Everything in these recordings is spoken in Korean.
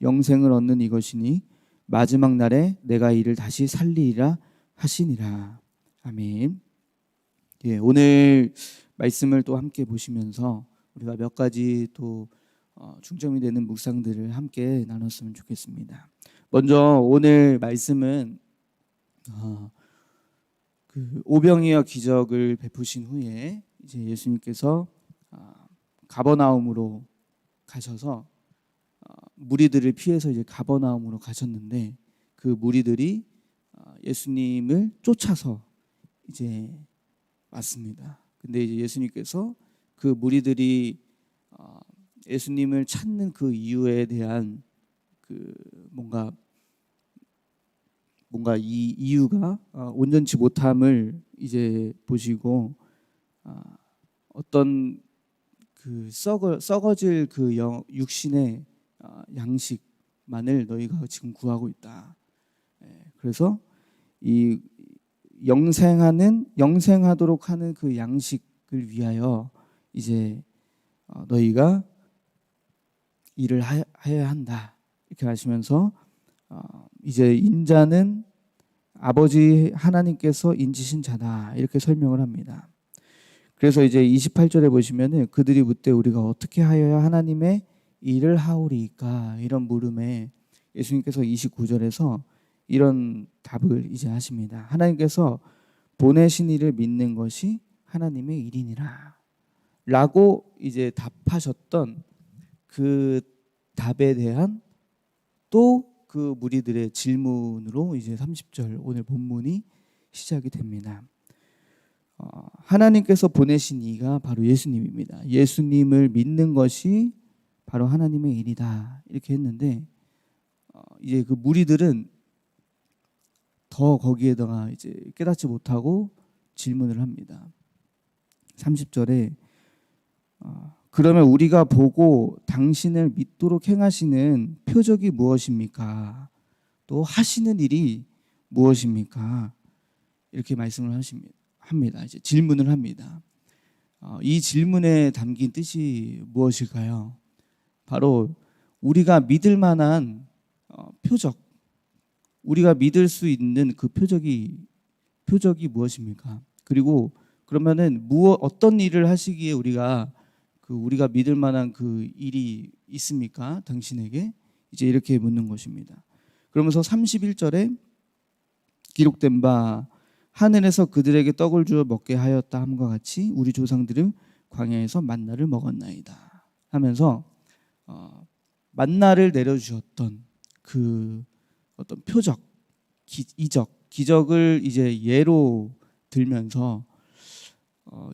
영생을 얻는 이것이니 마지막 날에 내가 이를 다시 살리리라 하시니라. 아멘. 예, 오늘 말씀을 또 함께 보시면서 우리가 몇 가지 또 중점이 되는 묵상들을 함께 나눴으면 좋겠습니다. 먼저 오늘 말씀은 그 오병이어 기적을 베푸신 후에 이제 예수님께서 가버나움으로 가셔서 무리들을 피해서 이제 가버나움으로 가셨는데 그 무리들이 예수님을 쫓아서 이제 왔습니다. 근데 이제 예수님께서 그 무리들이 예수님을 찾는 그 이유에 대한 그 뭔가 이 이유가 온전치 못함을 이제 보시고 어떤 그 썩어질 그 육신의 양식만을 너희가 지금 구하고 있다. 그래서 이 영생하도록 하는 그 양식을 위하여 이제 너희가 일을 해야 한다. 이렇게 하시면서 이제 인자는 아버지 하나님께서 인치신 자다. 이렇게 설명을 합니다. 그래서 이제 28절에 보시면은 그들이 묻되 우리가 어떻게 하여야 하나님의 일을 하오리까? 이런 물음에 예수님께서 29절에서 이런 답을 이제 하십니다. 하나님께서 보내신 이를 믿는 것이 하나님의 일이니라. 라고 이제 답하셨던 그 답에 대한 또 그 무리들의 질문으로 이제 30절 오늘 본문이 시작이 됩니다. 하나님께서 보내신 이가 바로 예수님입니다. 예수님을 믿는 것이 바로 하나님의 일이다. 이렇게 했는데 이제 그 무리들은 더 거기에다가 이제 깨닫지 못하고 질문을 합니다. 30절에 그러면 우리가 보고 당신을 믿도록 행하시는 표적이 무엇입니까? 또 하시는 일이 무엇입니까? 이렇게 말씀을 합니다. 이제 질문을 합니다. 이 질문에 담긴 뜻이 무엇일까요? 바로 우리가 믿을 만한 표적, 우리가 믿을 수 있는 그 표적이 무엇입니까? 그리고 그러면은 어떤 일을 하시기에 우리가 믿을 만한 그 일이 있습니까? 당신에게 이제 이렇게 묻는 것입니다. 그러면서 31절에 기록된 바 하늘에서 그들에게 떡을 주어 먹게 하였다 함과 같이 우리 조상들은 광야에서 만나를 먹었나이다 하면서 만나를 내려주셨던 그 어떤 표적, 기적을 이제 예로 들면서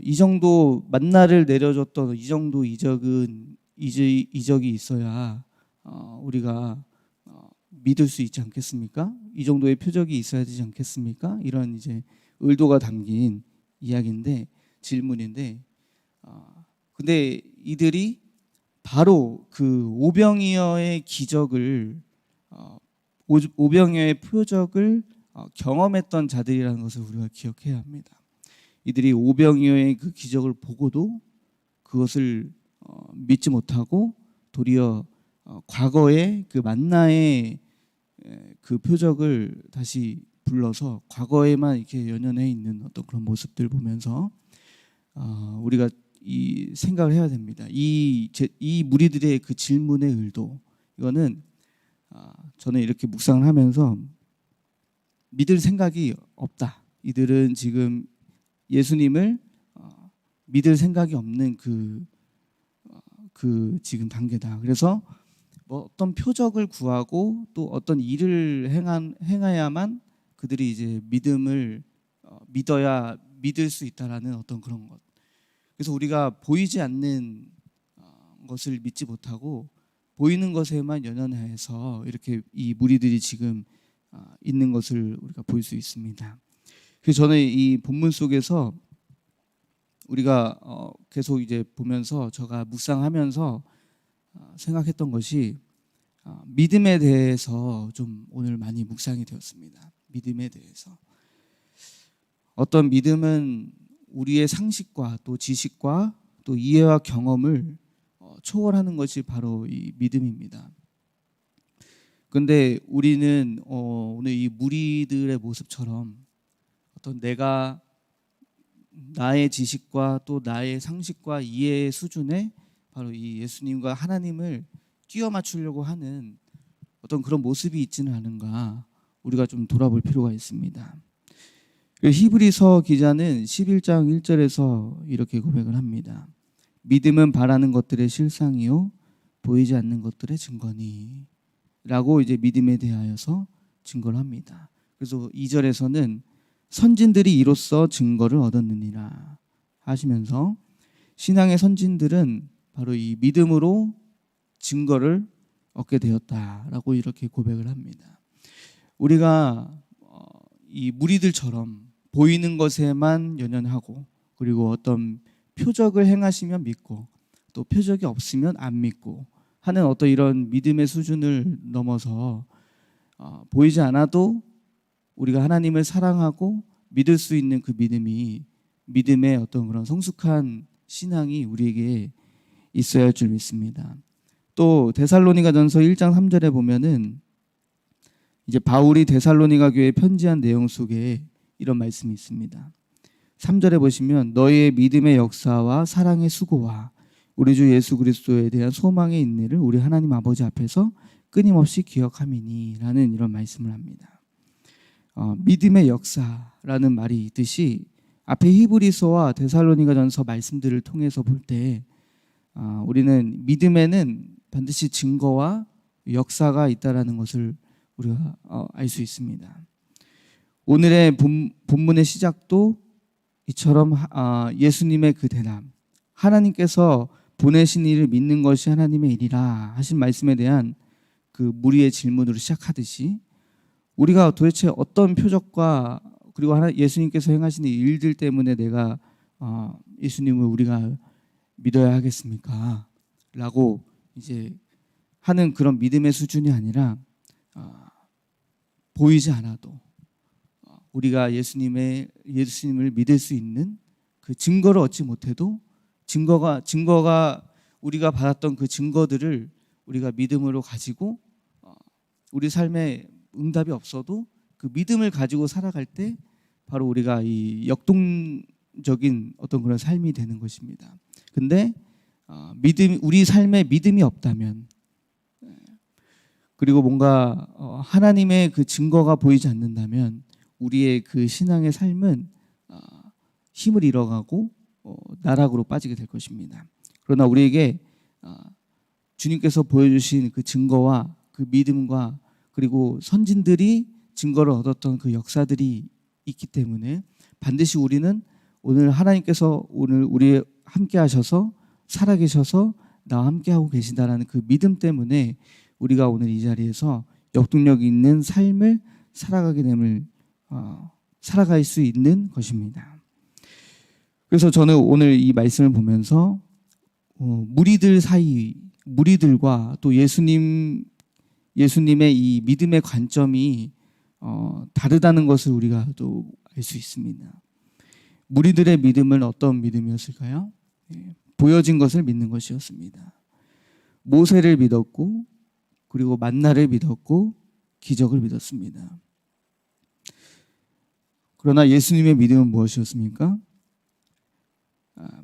이 정도 만나를 내려줬던 이 정도 이적이 있어야 우리가 믿을 수 있지 않겠습니까? 이 정도의 표적이 있어야 되지 않겠습니까? 이런 이제 의도가 담긴 이야기인데 질문인데 근데 이들이 바로 그 오병이어의 기적을 오병이어의 표적을 경험했던 자들이라는 것을 우리가 기억해야 합니다. 이들이 오병이어의 그 기적을 보고도 그것을 믿지 못하고 도리어 과거의 그 만나의 그 표적을 다시 불러서 과거에만 이렇게 연연해 있는 어떤 그런 모습들 보면서 우리가 이 생각을 해야 됩니다. 이 무리들의 그 질문의 의도, 이거는 저는 이렇게 묵상을 하면서 믿을 생각이 없다. 이들은 지금 예수님을 믿을 생각이 없는 그 지금 단계다. 그래서 뭐 어떤 표적을 구하고 또 어떤 일을 행해야만 그들이 이제 믿음을 믿어야 믿을 수 있다라는 어떤 그런 것. 그래서 우리가 보이지 않는 것을 믿지 못하고 보이는 것에만 연연해서 이렇게 이 무리들이 지금 있는 것을 우리가 볼 수 있습니다. 그래서 저는 이 본문 속에서 우리가 계속 이제 보면서 제가 묵상하면서 생각했던 것이 믿음에 대해서 좀 오늘 많이 묵상이 되었습니다. 믿음에 대해서 어떤 믿음은 우리의 상식과 또 지식과 또 이해와 경험을 초월하는 것이 바로 이 믿음입니다. 근데 우리는 오늘 이 무리들의 모습처럼 어떤 내가 나의 지식과 또 나의 상식과 이해의 수준에 바로 이 예수님과 하나님을 끼워 맞추려고 하는 어떤 그런 모습이 있지는 않은가 우리가 좀 돌아볼 필요가 있습니다. 히브리서 기자는 11장 1절에서 이렇게 고백을 합니다. 믿음은 바라는 것들의 실상이요 보이지 않는 것들의 증거니 라고 이제 믿음에 대하여서 증거를 합니다. 그래서 2절에서는 선진들이 이로써 증거를 얻었느니라 하시면서 신앙의 선진들은 바로 이 믿음으로 증거를 얻게 되었다라고 이렇게 고백을 합니다. 우리가 이 무리들처럼 보이는 것에만 연연하고 그리고 어떤 표적을 행하시면 믿고 또 표적이 없으면 안 믿고 하는 어떤 이런 믿음의 수준을 넘어서 보이지 않아도 우리가 하나님을 사랑하고 믿을 수 있는 그 믿음이 믿음의 어떤 그런 성숙한 신앙이 우리에게 있어야 할 줄 믿습니다. 또 데살로니가전서 1장 3절에 보면은 이제 바울이 데살로니가 교회에 편지한 내용 속에 이런 말씀이 있습니다. 3절에 보시면 너희의 믿음의 역사와 사랑의 수고와 우리 주 예수 그리스도에 대한 소망의 인내를 우리 하나님 아버지 앞에서 끊임없이 기억함이니 라는 이런 말씀을 합니다. 믿음의 역사라는 말이 있듯이 앞에 히브리서와 데살로니가전서 말씀들을 통해서 볼 때 우리는 믿음에는 반드시 증거와 역사가 있다라는 것을 우리가 알 수 있습니다. 오늘의 본문의 시작도 이처럼 예수님의 그 대남, 하나님께서 보내신 일을 믿는 것이 하나님의 일이라 하신 말씀에 대한 그 무리의 질문으로 시작하듯이 우리가 도대체 어떤 표적과 그리고 예수님께서 행하시는 일들 때문에 내가 예수님을 우리가 믿어야 하겠습니까? 라고 이제 하는 그런 믿음의 수준이 아니라 보이지 않아도 우리가 예수님을 믿을 수 있는 그 증거를 얻지 못해도 증거가 우리가 받았던 그 증거들을 우리가 믿음으로 가지고 우리 삶에 응답이 없어도 그 믿음을 가지고 살아갈 때 바로 우리가 이 역동적인 어떤 그런 삶이 되는 것입니다. 근데 우리 삶에 믿음이 없다면 그리고 뭔가 하나님의 그 증거가 보이지 않는다면 우리의 그 신앙의 삶은 힘을 잃어가고 나락으로 빠지게 될 것입니다. 그러나 우리에게 주님께서 보여주신 그 증거와 그 믿음과 그리고 선진들이 증거를 얻었던 그 역사들이 있기 때문에 반드시 우리는 오늘 하나님께서 오늘 우리 함께 하셔서 살아계셔서 나와 함께하고 계신다라는 그 믿음 때문에 우리가 오늘 이 자리에서 역동력 있는 삶을 살아갈 수 있는 것입니다. 그래서 저는 오늘 이 말씀을 보면서 무리들과 또 예수님의 이 믿음의 관점이 다르다는 것을 우리가 또 알 수 있습니다. 무리들의 믿음은 어떤 믿음이었을까요? 보여진 것을 믿는 것이었습니다. 모세를 믿었고 그리고 만나를 믿었고 기적을 믿었습니다. 그러나 예수님의 믿음은 무엇이었습니까?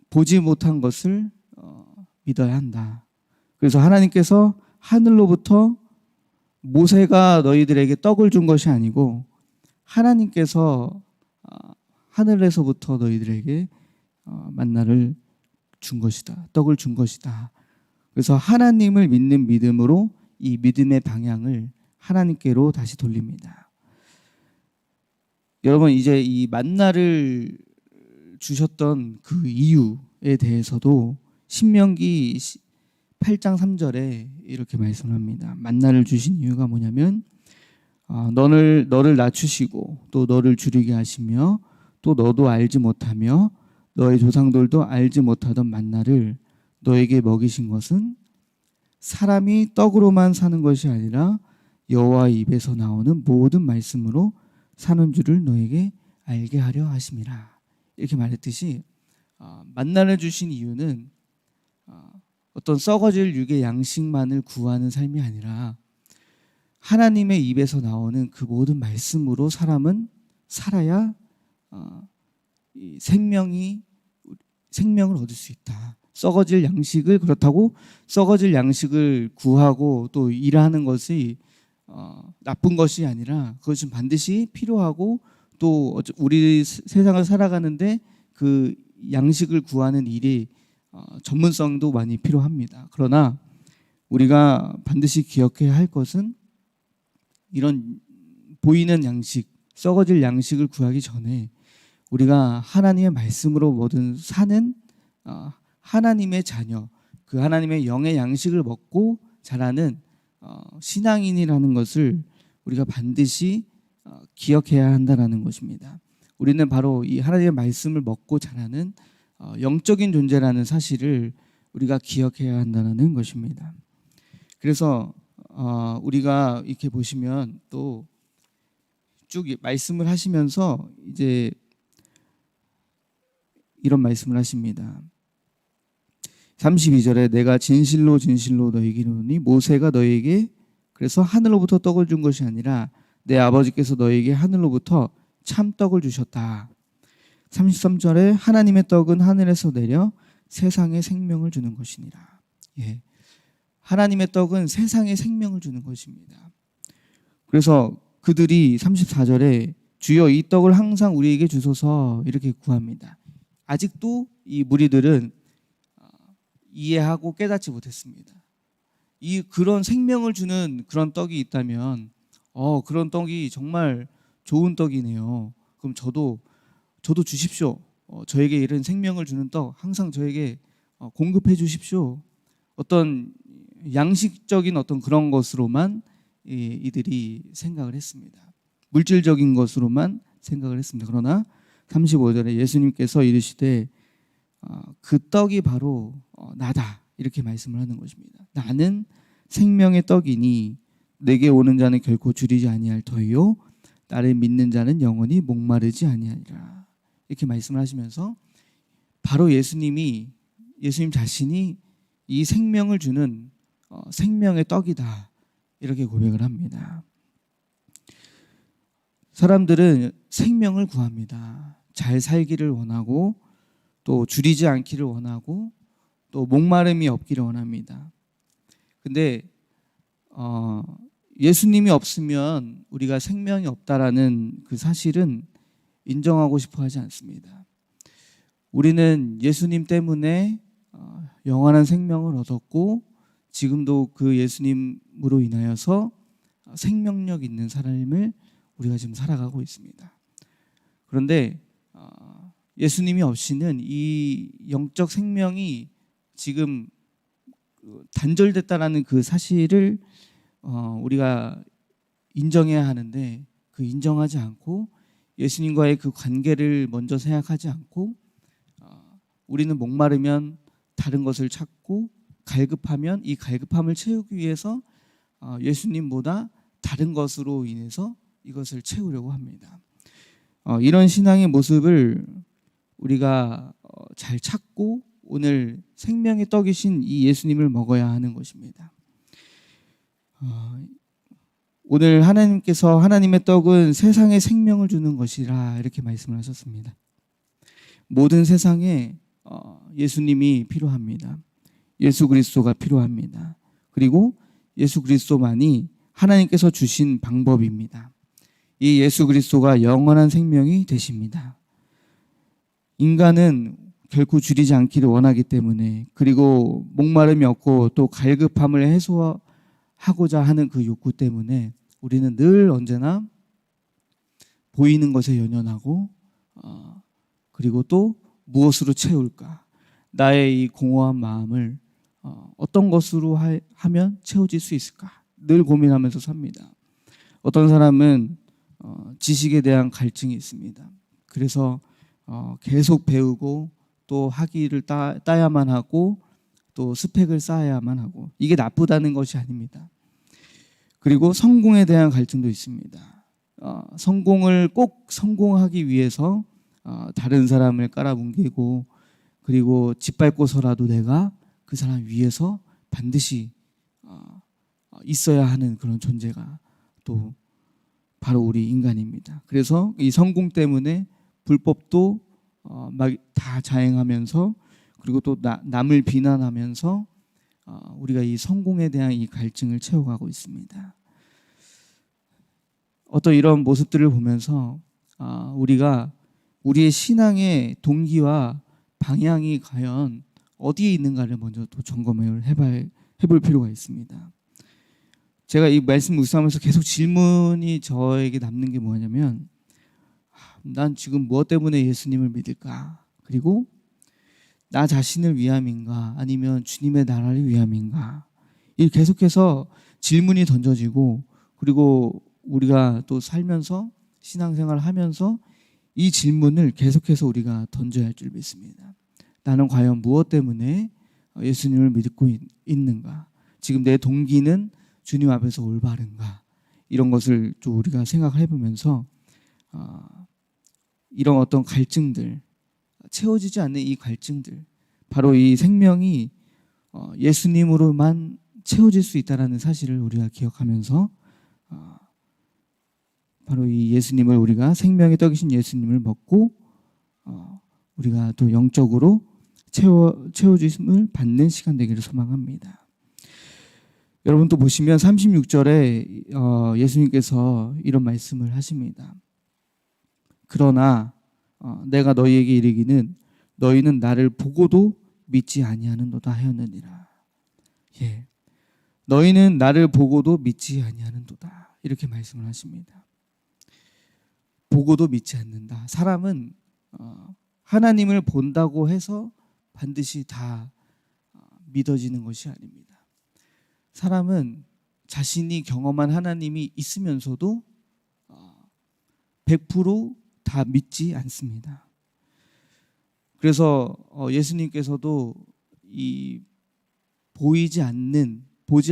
보지 못한 것을 믿어야 한다. 그래서 하나님께서 하늘로부터 모세가 너희들에게 떡을 준 것이 아니고 하나님께서 하늘에서부터 너희들에게 만나를 준 것이다. 떡을 준 것이다. 그래서 하나님을 믿는 믿음으로 이 믿음의 방향을 하나님께로 다시 돌립니다. 여러분 이제 이 만나를 주셨던 그 이유에 대해서도 신명기 8장 3절에 이렇게 말씀합니다. 만나를 주신 이유가 뭐냐면 너를 낮추시고 또 너를 줄이게 하시며 또 너도 알지 못하며 너의 조상들도 알지 못하던 만나를 너에게 먹이신 것은 사람이 떡으로만 사는 것이 아니라 여호와의 입에서 나오는 모든 말씀으로 사는 줄을 너에게 알게 하려 하심이라. 이렇게 말했듯이 만나를 주신 이유는 어떤 썩어질 육의 양식만을 구하는 삶이 아니라 하나님의 입에서 나오는 그 모든 말씀으로 사람은 살아야 이 생명을 얻을 수 있다. 썩어질 양식을, 그렇다고 썩어질 양식을 구하고 또 일하는 것이 나쁜 것이 아니라 그것은 반드시 필요하고 또 우리 세상을 살아가는데 그 양식을 구하는 일이 전문성도 많이 필요합니다. 그러나 우리가 반드시 기억해야 할 것은 이런 보이는 양식, 썩어질 양식을 구하기 전에 우리가 하나님의 말씀으로 뭐든 사는 하나님의 자녀, 그 하나님의 영의 양식을 먹고 자라는 신앙인이라는 것을 우리가 반드시 기억해야 한다는 것입니다. 우리는 바로 이 하나님의 말씀을 먹고 자라는 영적인 존재라는 사실을 우리가 기억해야 한다는 것입니다. 그래서 우리가 이렇게 보시면 또 쭉 말씀을 하시면서 이제 이런 말씀을 하십니다. 32절에 내가 진실로 진실로 너희에게 이르노니 모세가 너희에게 그래서 하늘로부터 떡을 준 것이 아니라 내 아버지께서 너희에게 하늘로부터 참떡을 주셨다. 33절에 하나님의 떡은 하늘에서 내려 세상에 생명을 주는 것이니라. 예. 하나님의 떡은 세상에 생명을 주는 것입니다. 그래서 그들이 34절에 주여 이 떡을 항상 우리에게 주소서 이렇게 구합니다. 아직도 이 무리들은 이해하고 깨닫지 못했습니다. 그런 생명을 주는 그런 떡이 있다면 그런 떡이 정말 좋은 떡이네요. 그럼 저도 주십시오. 저에게 이런 생명을 주는 떡 항상 저에게 공급해 주십시오. 어떤 양식적인 어떤 그런 것으로만 이들이 생각을 했습니다. 물질적인 것으로만 생각을 했습니다. 그러나 35절에 예수님께서 이르시되 그 떡이 바로 나다 이렇게 말씀을 하는 것입니다. 나는 생명의 떡이니 내게 오는 자는 결코 줄이지 아니할 터이요 나를 믿는 자는 영원히 목마르지 아니하리라 이렇게 말씀을 하시면서 바로 예수님 자신이 이 생명을 주는 생명의 떡이다 이렇게 고백을 합니다. 사람들은 생명을 구합니다. 잘 살기를 원하고 또 줄이지 않기를 원하고 또 목마름이 없기를 원합니다. 근데 예수님이 없으면 우리가 생명이 없다라는 그 사실은 인정하고 싶어 하지 않습니다. 우리는 예수님 때문에 영원한 생명을 얻었고 지금도 그 예수님으로 인하여서 생명력 있는 삶을 우리가 지금 살아가고 있습니다. 그런데 예수님이 없이는 이 영적 생명이 지금 단절됐다라는 그 사실을 우리가 인정해야 하는데 그 인정하지 않고 예수님과의 그 관계를 먼저 생각하지 않고 우리는 목마르면 다른 것을 찾고 갈급하면 이 갈급함을 채우기 위해서 예수님보다 다른 것으로 인해서 이것을 채우려고 합니다. 이런 신앙의 모습을 우리가 잘 찾고 오늘 생명의 떡이신 이 예수님을 먹어야 하는 것입니다. 오늘 하나님께서 하나님의 떡은 세상에 생명을 주는 것이라 이렇게 말씀을 하셨습니다. 모든 세상에 예수님이 필요합니다. 예수 그리스도가 필요합니다. 그리고 예수 그리스도만이 하나님께서 주신 방법입니다. 이 예수 그리스도가 영원한 생명이 되십니다. 인간은 결코 줄이지 않기를 원하기 때문에 그리고 목마름이 없고 또 갈급함을 해소하고자 하는 그 욕구 때문에 우리는 늘 언제나 보이는 것에 연연하고 그리고 또 무엇으로 채울까 나의 이 공허한 마음을 어떤 것으로 하면 채워질 수 있을까 늘 고민하면서 삽니다. 어떤 사람은 지식에 대한 갈증이 있습니다. 그래서 계속 배우고 또 학위를 따야만 하고 또 스펙을 쌓아야만 하고 이게 나쁘다는 것이 아닙니다. 그리고 성공에 대한 갈증도 있습니다. 성공을 꼭 성공하기 위해서 다른 사람을 깔아뭉개고 그리고 짓밟고서라도 내가 그 사람 위에서 반드시 있어야 하는 그런 존재가 또 바로 우리 인간입니다. 그래서 이 성공 때문에 불법도 막 다 자행하면서 그리고 또 남을 비난하면서 우리가 이 성공에 대한 이 갈증을 채워가고 있습니다. 어떤 이런 모습들을 보면서 우리가 우리의 신앙의 동기와 방향이 과연 어디에 있는가를 먼저 또 점검을 해볼 필요가 있습니다. 제가 이 말씀 묵상하면서 계속 질문이 저에게 남는 게 뭐냐면 난 지금 무엇 때문에 예수님을 믿을까? 그리고 나 자신을 위함인가? 아니면 주님의 나라를 위함인가? 이 계속해서 질문이 던져지고 그리고 우리가 또 살면서 신앙생활을 하면서 이 질문을 계속해서 우리가 던져야 할 줄 믿습니다. 나는 과연 무엇 때문에 예수님을 믿고 있는가? 지금 내 동기는 주님 앞에서 올바른가? 이런 것을 좀 우리가 생각해 보면서 이런 어떤 갈증들, 채워지지 않는 이 갈증들, 바로 이 생명이 예수님으로만 채워질 수 있다는 사실을 우리가 기억하면서 바로 이 예수님을 우리가 생명의 떡이신 예수님을 먹고 우리가 또 영적으로 채워주심을 받는 시간 되기를 소망합니다. 여러분 또 보시면 36절에 예수님께서 이런 말씀을 하십니다. 그러나 내가 너희에게 이르기는 너희는 나를 보고도 믿지 아니하는도다 하였느니라. 예, 너희는 나를 보고도 믿지 아니하는도다 이렇게 말씀을 하십니다. 보고도 믿지 않는다. 사람은 하나님을 본다고 해서 반드시 다 믿어지는 것이 아닙니다. 사람은 자신이 경험한 하나님이 있으면서도 100% 믿지 않습니다. 그래서 예수님께서도 이 보지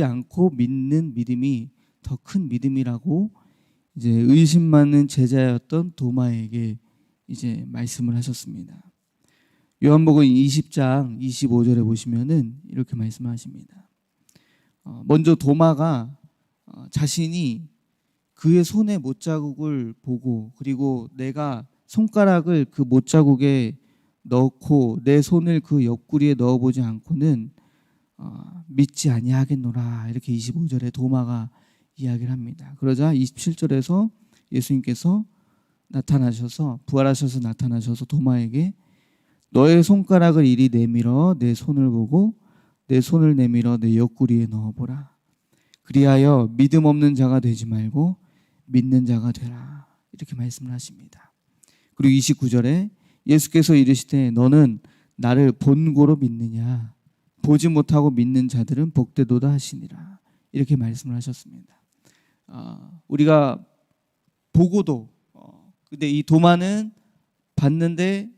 않고 믿는 믿음이 더 큰 믿음이라고 이제 의심 많은 제자였던 도마에게 이제 말씀을 하셨습니다. 요한복음 20장 25절에 보시면은 이렇게 말씀하십니다. 먼저 도마가 자신이 그의 손에 못자국을 보고 그리고 내가 손가락을 그 못자국에 넣고 내 손을 그 옆구리에 넣어보지 않고는 믿지 아니하겠노라 이렇게 25절에 도마가 이야기를 합니다. 그러자 27절에서 예수님께서 나타나셔서 부활하셔서 나타나셔서 도마에게 너의 손가락을 이리 내밀어 내 손을 보고 내 손을 내밀어 내 옆구리에 넣어보라. 그리하여 믿음 없는 자가 되지 말고 믿는 자가 되라. 이렇게 말씀을 하십니다. 그리고 29절에 예수께서 이르시되 너는 나를 본고로 믿느냐? 보지 못하고 믿는 자들은 복되도다 하시니라. 이렇게 말씀을 하셨습니다. 우리가 보고도 근데 이 도마는 봤는데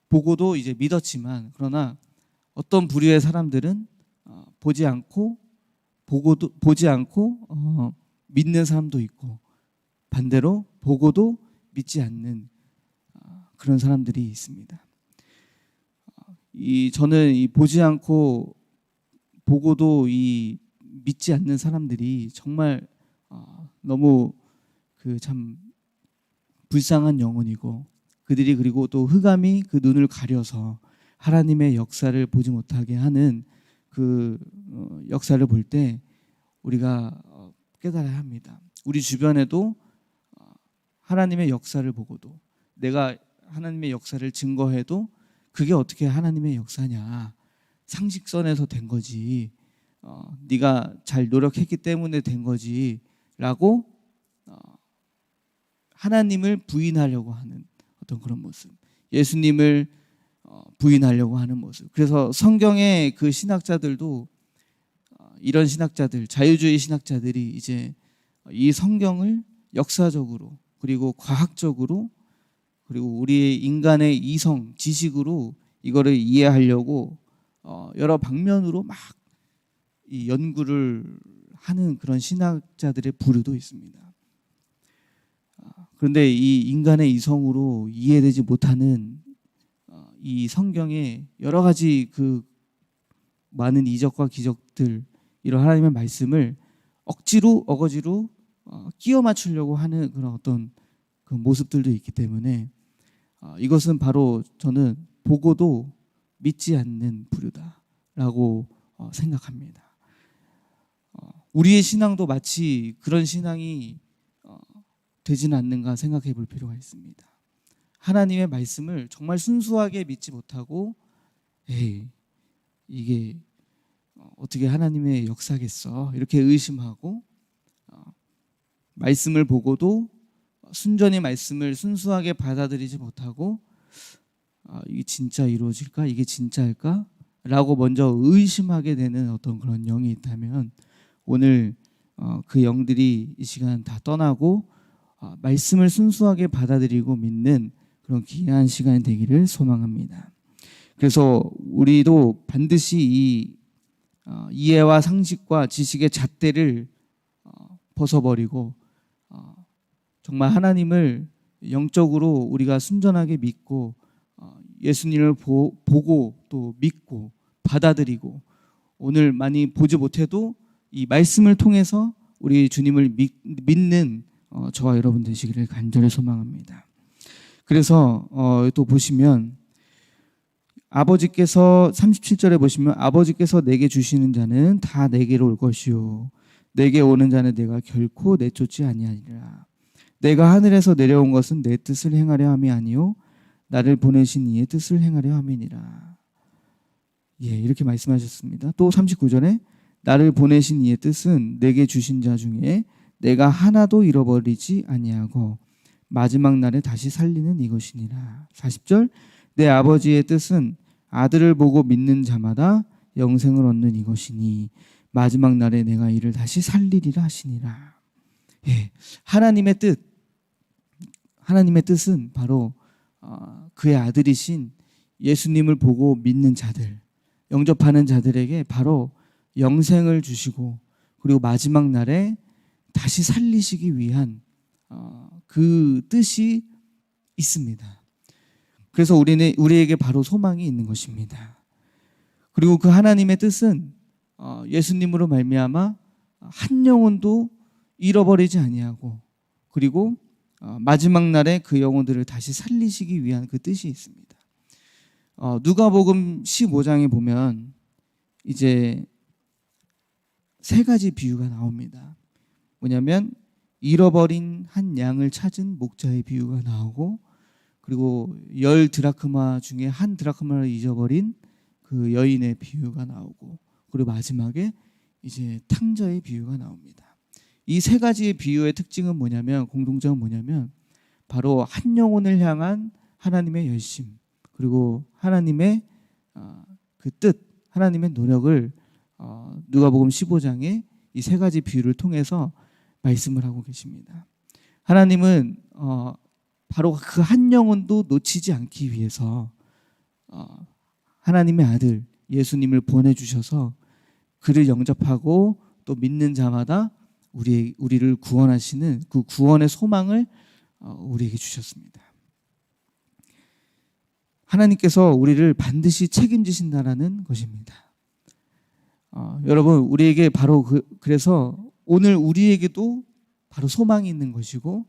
보고도 이제 믿었지만 그러나 어떤 부류의 사람들은 보지 않고 믿는 사람도 있고 반대로 보고도 믿지 않는 그런 사람들이 있습니다. 저는 이 보지 않고 보고도 이 믿지 않는 사람들이 정말 너무 그 참 불쌍한 영혼이고 그들이 그리고 또 흑암이 그 눈을 가려서 하나님의 역사를 보지 못하게 하는 그 역사를 볼 때 우리가 깨달아야 합니다. 우리 주변에도 하나님의 역사를 보고도 내가 하나님의 역사를 증거해도 그게 어떻게 하나님의 역사냐? 상식선에서 된 거지. 네가 잘 노력했기 때문에 된 거지라고 하나님을 부인하려고 하는 어떤 그런 모습. 예수님을 부인하려고 하는 모습. 그래서 성경의 그 신학자들도 이런 신학자들, 자유주의 신학자들이 이제 이 성경을 역사적으로 그리고 과학적으로 그리고 우리의 인간의 이성, 지식으로 이거를 이해하려고 여러 방면으로 막 이 연구를 하는 그런 신학자들의 부류도 있습니다. 그런데 이 인간의 이성으로 이해되지 못하는 이 성경의 여러 가지 그 많은 이적과 기적들 이런 하나님의 말씀을 억지로 어거지로 끼워 맞추려고 하는 그런 어떤 그 모습들도 있기 때문에 이것은 바로 저는 보고도 믿지 않는 부류다라고 생각합니다. 우리의 신앙도 마치 그런 신앙이 되지는 않는가 생각해 볼 필요가 있습니다. 하나님의 말씀을 정말 순수하게 믿지 못하고 에이 이게 어떻게 하나님의 역사겠어 이렇게 의심하고 말씀을 보고도 순전히 말씀을 순수하게 받아들이지 못하고 이게 진짜 이루어질까? 이게 진짜일까? 라고 먼저 의심하게 되는 어떤 그런 영이 있다면 오늘 그 영들이 이 시간 다 떠나고 말씀을 순수하게 받아들이고 믿는 그런 귀한 시간이 되기를 소망합니다. 그래서 우리도 반드시 이 이해와 상식과 지식의 잣대를 벗어버리고 정말 하나님을 영적으로 우리가 순전하게 믿고 예수님을 보고 또 믿고 받아들이고 오늘 많이 보지 못해도 이 말씀을 통해서 우리 주님을 믿는 저와 여러분 되시기를 간절히 소망합니다. 그래서 또 보시면 아버지께서 37절에 보시면 아버지께서 내게 주시는 자는 다 내게로 올 것이요 내게 오는 자는 내가 결코 내쫓지 아니하리라. 내가 하늘에서 내려온 것은 내 뜻을 행하려 함이 아니요 나를 보내신 이의 뜻을 행하려 함이니라. 예, 이렇게 말씀하셨습니다. 또 39절에 나를 보내신 이의 뜻은 내게 주신 자 중에 내가 하나도 잃어버리지 아니하고 마지막 날에 다시 살리는 이것이니라. 40절 내 아버지의 뜻은 아들을 보고 믿는 자마다 영생을 얻는 이것이니 마지막 날에 내가 이를 다시 살리리라 하시니라. 예, 하나님의 뜻은 바로 그의 아들이신 예수님을 보고 믿는 자들, 영접하는 자들에게 바로 영생을 주시고 그리고 마지막 날에 다시 살리시기 위한 그 뜻이 있습니다. 그래서 우리에게 바로 소망이 있는 것입니다. 그리고 그 하나님의 뜻은 예수님으로 말미암아 한 영혼도 잃어버리지 아니하고 그리고 마지막 날에 그 영혼들을 다시 살리시기 위한 그 뜻이 있습니다. 누가복음 15장에 보면 이제 세 가지 비유가 나옵니다. 뭐냐면 잃어버린 한 양을 찾은 목자의 비유가 나오고 그리고 10 드라크마 중에 한 드라크마를 잊어버린 그 여인의 비유가 나오고 그리고 마지막에 이제 탕자의 비유가 나옵니다. 이 세 가지의 비유의 특징은 뭐냐면 공통점은 뭐냐면 바로 한 영혼을 향한 하나님의 열심 그리고 하나님의 그 뜻, 하나님의 노력을 누가복음 15장에 이 세 가지 비유를 통해서 말씀을 하고 계십니다. 하나님은 바로 그 한 영혼도 놓치지 않기 위해서 하나님의 아들 예수님을 보내주셔서 그를 영접하고 또 믿는 자마다 우리를 구원하시는 그 구원의 소망을 우리에게 주셨습니다. 하나님께서 우리를 반드시 책임지신다라는 것입니다. 여러분 우리에게 바로 그래서 오늘 우리에게도 바로 소망이 있는 것이고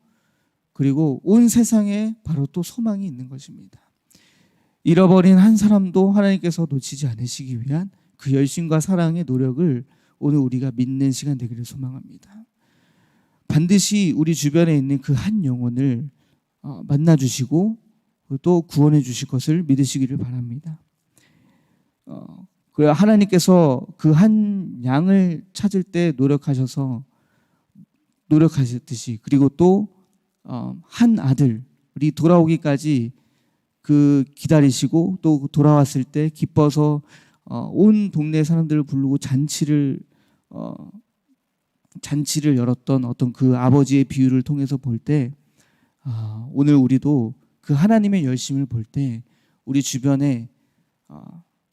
그리고 온 세상에 바로 또 소망이 있는 것입니다. 잃어버린 한 사람도 하나님께서 놓치지 않으시기 위한 그 열심과 사랑의 노력을 오늘 우리가 믿는 시간 되기를 소망합니다. 반드시 우리 주변에 있는 그 한 영혼을 만나주시고 또 구원해 주실 것을 믿으시기를 바랍니다. 하나님께서 그 한 양을 찾을 때 노력하셨듯이 그리고 또 한 아들이 돌아오기까지 그 기다리시고 또 돌아왔을 때 기뻐서 온 동네 사람들을 부르고 잔치를 열었던 어떤 그 아버지의 비유를 통해서 볼 때 오늘 우리도 그 하나님의 열심을 볼 때 우리 주변에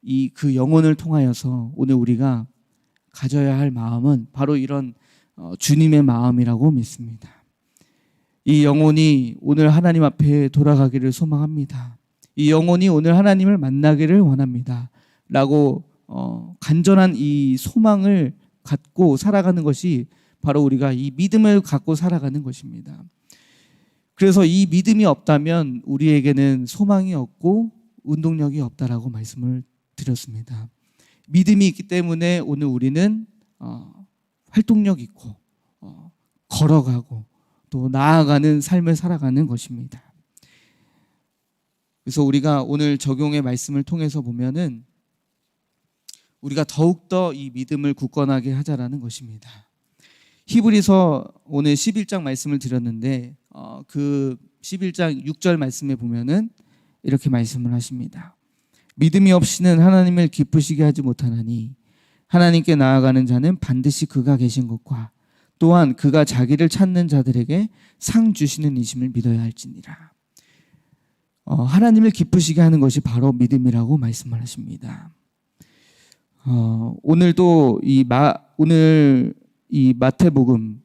이 그 영혼을 통하여서 오늘 우리가 가져야 할 마음은 바로 이런 주님의 마음이라고 믿습니다. 이 영혼이 오늘 하나님 앞에 돌아가기를 소망합니다. 이 영혼이 오늘 하나님을 만나기를 원합니다. 라고 간절한 이 소망을 갖고 살아가는 것이 바로 우리가 이 믿음을 갖고 살아가는 것입니다. 그래서 이 믿음이 없다면 우리에게는 소망이 없고 운동력이 없다라고 말씀을 드렸습니다. 믿음이 있기 때문에 오늘 우리는 활동력 있고 걸어가고 또 나아가는 삶을 살아가는 것입니다. 그래서 우리가 오늘 적용의 말씀을 통해서 보면은 우리가 더욱더 이 믿음을 굳건하게 하자라는 것입니다. 히브리서 오늘 11장 말씀을 드렸는데 그 11장 6절 말씀에 보면은 이렇게 말씀을 하십니다. 믿음이 없이는 하나님을 기쁘시게 하지 못하나니 하나님께 나아가는 자는 반드시 그가 계신 것과 또한 그가 자기를 찾는 자들에게 상 주시는 이심을 믿어야 할지니라. 하나님을 기쁘시게 하는 것이 바로 믿음이라고 말씀을 하십니다. 오늘도 오늘 이 마태복음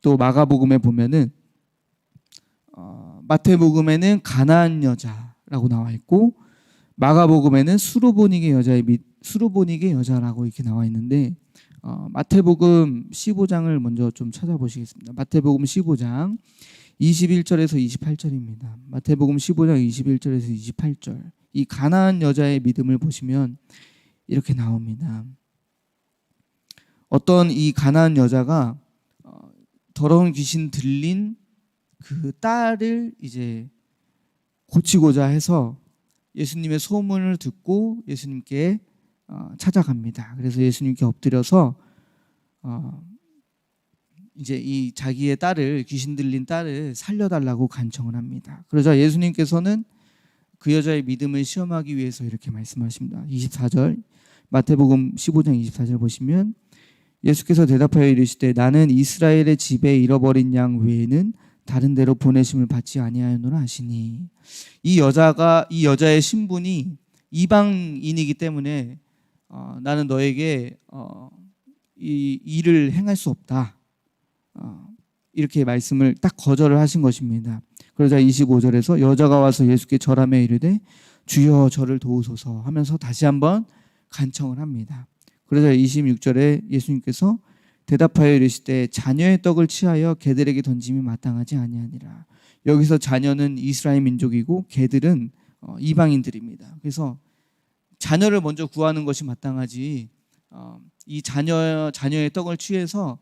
또 마가복음에 보면은 마태복음에는 가나안 여자라고 나와 있고 마가복음에는 수로보니게 여자라고 이렇게 나와 있는데 마태복음 15장을 먼저 좀 찾아보시겠습니다. 마태복음 15장 21절에서 28절입니다. 마태복음 15장 21절에서 28절. 이 가나안 여자의 믿음을 보시면 이렇게 나옵니다. 어떤 이 가나안 여자가 더러운 귀신 들린 그 딸을 이제 고치고자 해서 예수님의 소문을 듣고 예수님께 찾아갑니다. 그래서 예수님께 엎드려서 이제 이 자기의 딸을 귀신 들린 딸을 살려달라고 간청을 합니다. 그러자 예수님께서는 그 여자의 믿음을 시험하기 위해서 이렇게 말씀하십니다. 24절 마태복음 15장 24절 보시면 예수께서 대답하여 이르시되 나는 이스라엘의 집에 잃어버린 양 외에는 다른 데로 보내심을 받지 아니하였노라 하시니 이 여자의 신분이 이방인이기 때문에 나는 너에게 이 일을 행할 수 없다. 이렇게 말씀을 딱 거절을 하신 것입니다. 그러자 25절에서 여자가 와서 예수께 절하며 이르되 주여 저를 도우소서 하면서 다시 한번 간청을 합니다. 그러자 26절에 예수님께서 대답하여 이르시되 자녀의 떡을 취하여 개들에게 던짐이 마땅하지 아니하니라. 여기서 자녀는 이스라엘 민족이고 개들은 이방인들입니다. 그래서 자녀를 먼저 구하는 것이 마땅하지 이 자녀의 떡을 취해서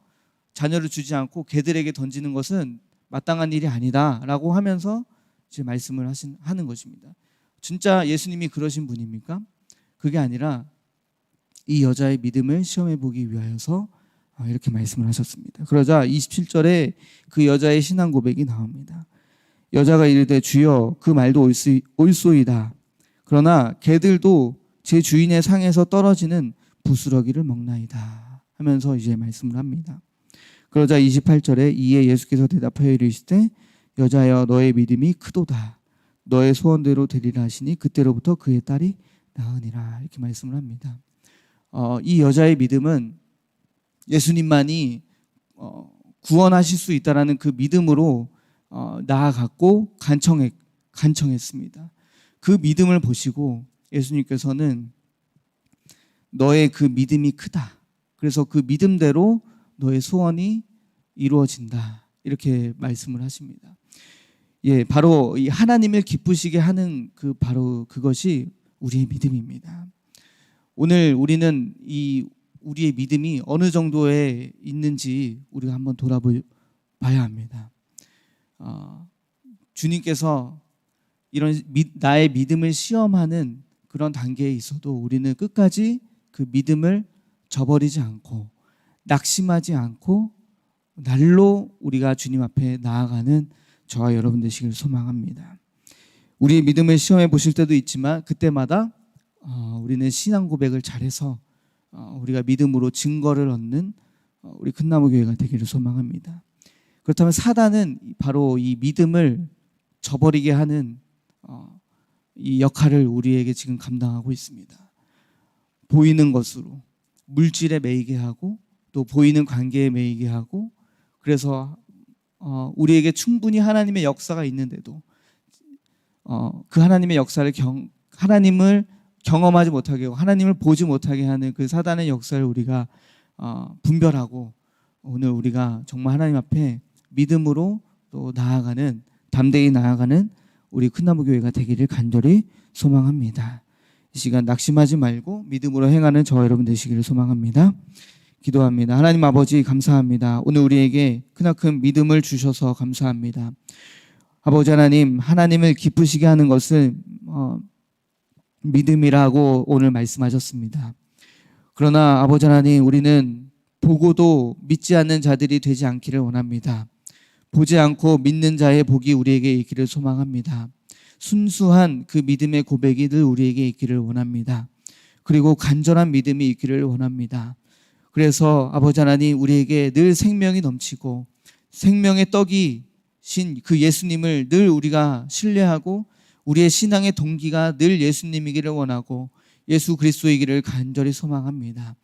자녀를 주지 않고 개들에게 던지는 것은 마땅한 일이 아니다라고 하면서 이제 말씀을 하는 것입니다. 진짜 예수님이 그러신 분입니까? 그게 아니라 이 여자의 믿음을 시험해 보기 위하여서 이렇게 말씀을 하셨습니다. 그러자 27절에 그 여자의 신앙 고백이 나옵니다. 여자가 이르되 주여 그 말도 옳소이다. 그러나 개들도 제 주인의 상에서 떨어지는 부스러기를 먹나이다 하면서 이제 말씀을 합니다. 그러자 28절에 이에 예수께서 대답하여 이르시되 여자여 너의 믿음이 크도다. 너의 소원대로 되리라 하시니 그때로부터 그의 딸이 나으니라 이렇게 말씀을 합니다. 이 여자의 믿음은 예수님만이 구원하실 수 있다라는 그 믿음으로 나아갔고 간청했습니다. 그 믿음을 보시고 예수님께서는 너의 그 믿음이 크다. 그래서 그 믿음대로 너의 소원이 이루어진다. 이렇게 말씀을 하십니다. 예, 바로 이 하나님을 기쁘시게 하는 바로 그것이 우리의 믿음입니다. 오늘 우리는 우리의 믿음이 어느 정도에 있는지 우리가 한번 돌아봐야 합니다. 주님께서 이런 나의 믿음을 시험하는 그런 단계에 있어도 우리는 끝까지 그 믿음을 저버리지 않고 낙심하지 않고 날로 우리가 주님 앞에 나아가는 저와 여러분 되시길 소망합니다. 우리의 믿음을 시험해 보실 때도 있지만 그때마다 우리는 신앙 고백을 잘해서 우리가 믿음으로 증거를 얻는 우리 큰나무 교회가 되기를 소망합니다. 그렇다면 사단은 바로 이 믿음을 저버리게 하는 이 역할을 우리에게 지금 감당하고 있습니다. 보이는 것으로 물질에 매이게 하고 또 보이는 관계에 매이게 하고 그래서 우리에게 충분히 하나님의 역사가 있는데도 그 하나님의 역사를 하나님을 경험하지 못하게 하고 하나님을 보지 못하게 하는 그 사단의 역사를 우리가 분별하고 오늘 우리가 정말 하나님 앞에 믿음으로 또 나아가는, 담대히 나아가는 우리 큰나무교회가 되기를 간절히 소망합니다. 이 시간 낙심하지 말고 믿음으로 행하는 저와 여러분 되시기를 소망합니다. 기도합니다. 하나님 아버지 감사합니다. 오늘 우리에게 크나큰 믿음을 주셔서 감사합니다. 아버지 하나님, 하나님을 기쁘시게 하는 것을 믿음이라고 오늘 말씀하셨습니다. 그러나 아버지 하나님, 우리는 보고도 믿지 않는 자들이 되지 않기를 원합니다. 보지 않고 믿는 자의 복이 우리에게 있기를 소망합니다. 순수한 그 믿음의 고백이 늘 우리에게 있기를 원합니다. 그리고 간절한 믿음이 있기를 원합니다. 그래서 아버지 하나님, 우리에게 늘 생명이 넘치고 생명의 떡이신 그 예수님을 늘 우리가 신뢰하고 우리의 신앙의 동기가 늘 예수님이기를 원하고 예수 그리스도이기를 간절히 소망합니다.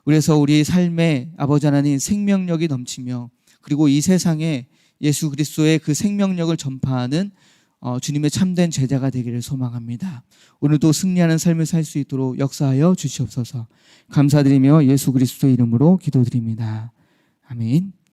그래서 우리 삶에 아버지 하나님 생명력이 넘치며 그리고 이 세상에 예수 그리스도의 그 생명력을 전파하는 주님의 참된 제자가 되기를 소망합니다. 오늘도 승리하는 삶을 살 수 있도록 역사하여 주시옵소서. 감사드리며 예수 그리스도의 이름으로 기도드립니다. 아멘.